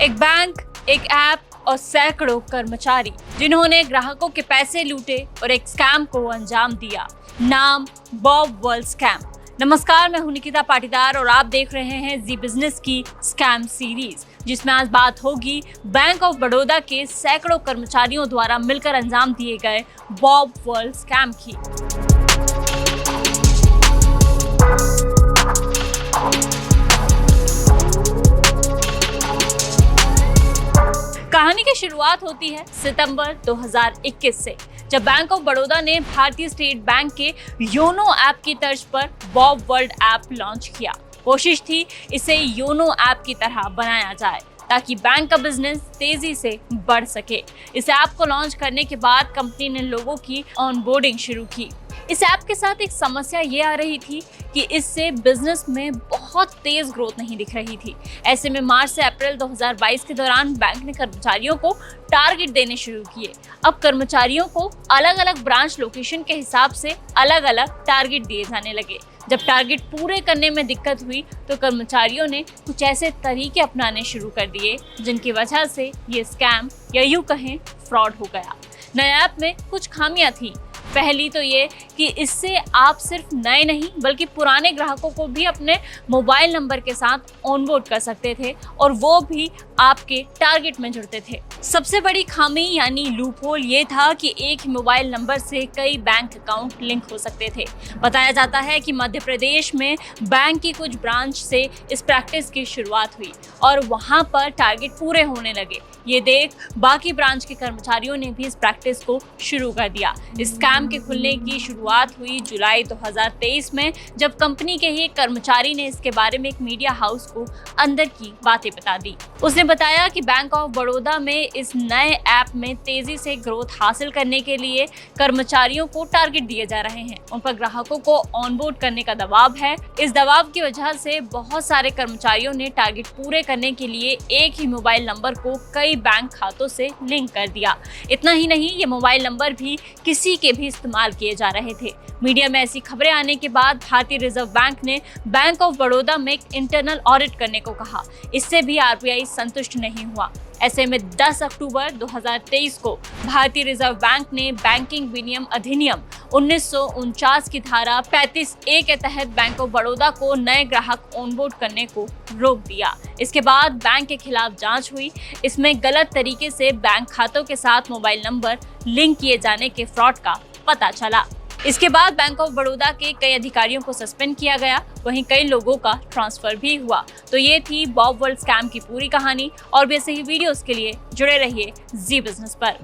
एक बैंक, एक ऐप और सैकड़ों कर्मचारी जिन्होंने ग्राहकों के पैसे लूटे और एक स्कैम को अंजाम दिया। नाम बॉब वर्ल्ड स्कैम। नमस्कार, मैं हूं निकिता पाटीदार और आप देख रहे हैं जी बिजनेस की स्कैम सीरीज, जिसमें आज बात होगी बैंक ऑफ बड़ौदा के सैकड़ों कर्मचारियों द्वारा मिलकर अंजाम दिए गए बॉब वर्ल्ड स्कैम की। कहानी की शुरुआत होती है सितंबर 2021 से, जब बैंक ऑफ बड़ौदा ने भारतीय स्टेट बैंक के योनो ऐप की तर्ज पर बॉब वर्ल्ड ऐप लॉन्च किया। कोशिश थी इसे योनो ऐप की तरह बनाया जाए ताकि बैंक का बिजनेस तेजी से बढ़ सके। इस ऐप को लॉन्च करने के बाद कंपनी ने लोगों की ऑनबोर्डिंग शुरू की। इस ऐप के साथ एक समस्या ये आ रही थी कि इससे बिजनेस में बहुत तेज ग्रोथ नहीं दिख रही थी। ऐसे में मार्च से अप्रैल 2022 के दौरान बैंक ने कर्मचारियों को टारगेट देने शुरू किए। अब कर्मचारियों को अलग अलग ब्रांच लोकेशन के हिसाब से अलग अलग टारगेट दिए जाने लगे। जब टारगेट पूरे करने में दिक्कत हुई तो कर्मचारियों ने कुछ ऐसे तरीके अपनाने शुरू कर दिए जिनकी वजह से ये स्कैम या यूं कहें फ्रॉड हो गया। नए ऐप में कुछ खामियां थी। पहली तो ये कि इससे आप सिर्फ नए नहीं बल्कि पुराने ग्राहकों को भी अपने मोबाइल नंबर के साथ ऑनबोर्ड कर सकते थे और वो भी आपके टारगेट में जुड़ते थे। सबसे बड़ी खामी यानी लूपहोल ये था कि एक ही मोबाइल नंबर से कई बैंक अकाउंट लिंक हो सकते थे। बताया जाता है कि मध्य प्रदेश में बैंक की कुछ ब्रांच से इस प्रैक्टिस की शुरुआत हुई और वहां पर टारगेट पूरे होने लगे। ये देख बाकी ब्रांच के कर्मचारियों ने भी इस प्रैक्टिस को शुरू कर दिया। इस स्कैम के खुलने की शुरुआत हुई जुलाई 2023 में, जब कंपनी के ही एक कर्मचारी ने इसके बारे में एक मीडिया हाउस को अंदर की बातें बता दी। उसने बताया कि बैंक ऑफ बड़ौदा में इस नए ऐप में तेजी से ग्रोथ हासिल करने के लिए कर्मचारियों को टारगेट दिए जा रहे हैं। उन पर ग्राहकों को ऑनबोर्ड करने का दबाव है। इस दबाव की वजह से बहुत सारे कर्मचारियों ने टारगेट पूरे करने के लिए एक ही मोबाइल नंबर को कई बैंक खातों से लिंक कर दिया। इतना ही नहीं, ये मोबाइल नंबर भी किसी के भी इस्तेमाल किए जा रहे थे। मीडिया में ऐसी खबरें आने के बाद भारतीय रिजर्व बैंक ने बैंक ऑफ बड़ौदा में एक इंटरनल ऑडिट करने को कहा। इससे भी आरबीआई संतुष्ट नहीं हुआ। ऐसे में 10 अक्टूबर 2023 को भारतीय रिजर्व बैंक ने बैंकिंग विनियम अधिनियम 1949 की धारा 35A के तहत बैंक ऑफ बड़ौदा को नए ग्राहक ऑनबोर्ड करने को रोक दिया। इसके बाद बैंक के खिलाफ जांच हुई। इसमें गलत तरीके से बैंक खातों के साथ मोबाइल नंबर लिंक किए जाने के फ्रॉड का पता चला। इसके बाद बैंक ऑफ बड़ौदा के कई अधिकारियों को सस्पेंड किया गया, वहीं कई लोगों का ट्रांसफर भी हुआ। तो ये थी बॉब वर्ल्ड स्कैम की पूरी कहानी और भी ऐसे ही वीडियोस के लिए जुड़े रहिए जी बिजनेस पर।